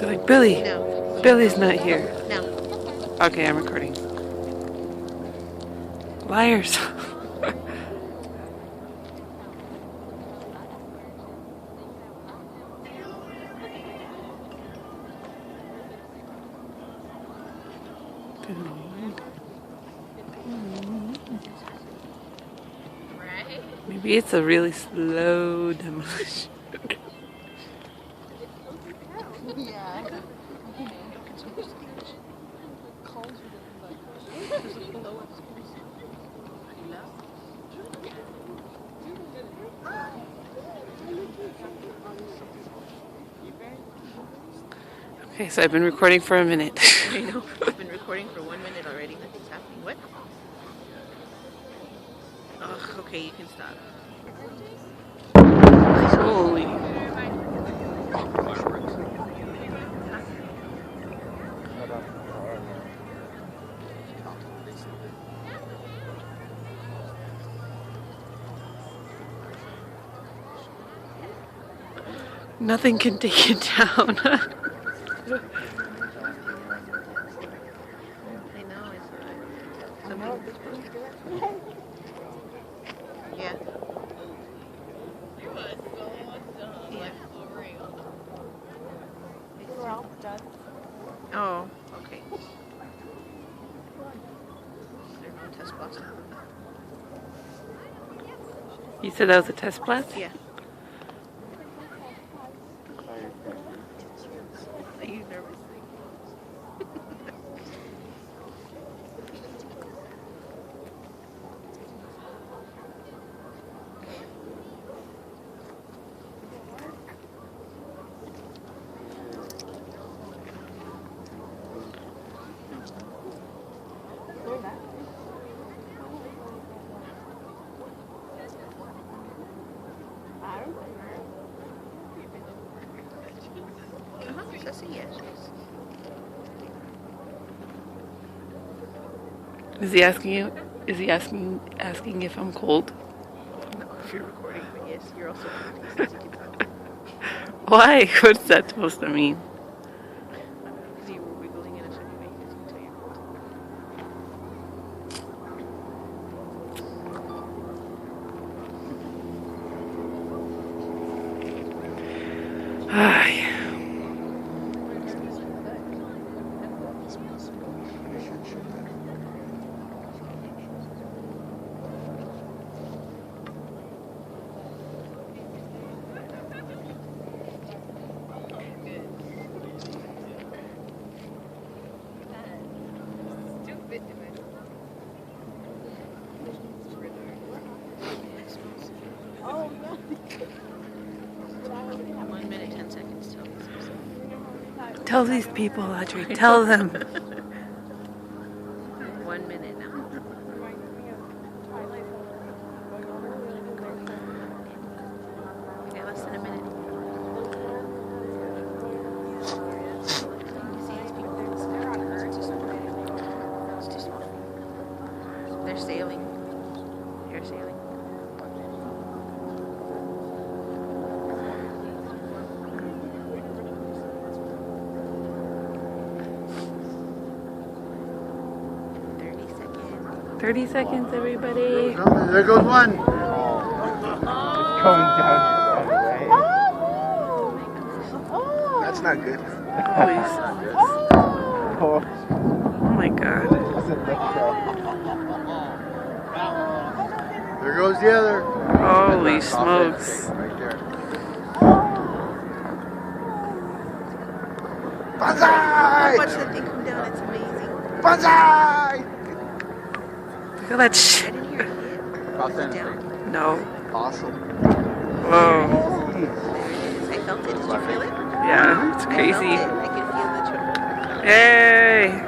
They're like, Billy. No. Billy's not here. No. Okay, I'm recording. Liars. Maybe it's a really slow demolition. Okay, so I've been recording for a minute. I know. I've been recording for 1 minute already. Nothing's happening. What? Oh, okay, you can stop. Holy. Nothing can take it down. I know, it's something that's supposed to do it. Yeah. Yeah. We're all done. Oh, okay. There's no test blast. You said that was a test blast? Yeah. Are you nervous? That's a yes. Is he asking you? Is he asking if I'm cold? No, if you're recording, but yes, you're also confused. You can talk. Why? What's that supposed to mean? Because you were wiggling in a certain way, that's until you're cold. Ay. Oh, no. 1 minute, 10 seconds till. Tell these people, Audrey. Tell them. 1 minute now. Okay, less than a minute. You see these people? It's too small. They're sailing. They're sailing. $30 seconds. 30 seconds, everybody. There goes one. Going down. That's not good. Holy smokes. Oh, Oh my god. There goes the other. Holy smokes. Right there. Watch Banzai! the thing come down. It's amazing. Banzai! Look at that I shit. didn't hear it hit. Was it down? No. Awesome. Whoa. There it is. I felt it. Did you feel it? Yeah, it's I crazy. felt it. I could feel the tremor. Hey.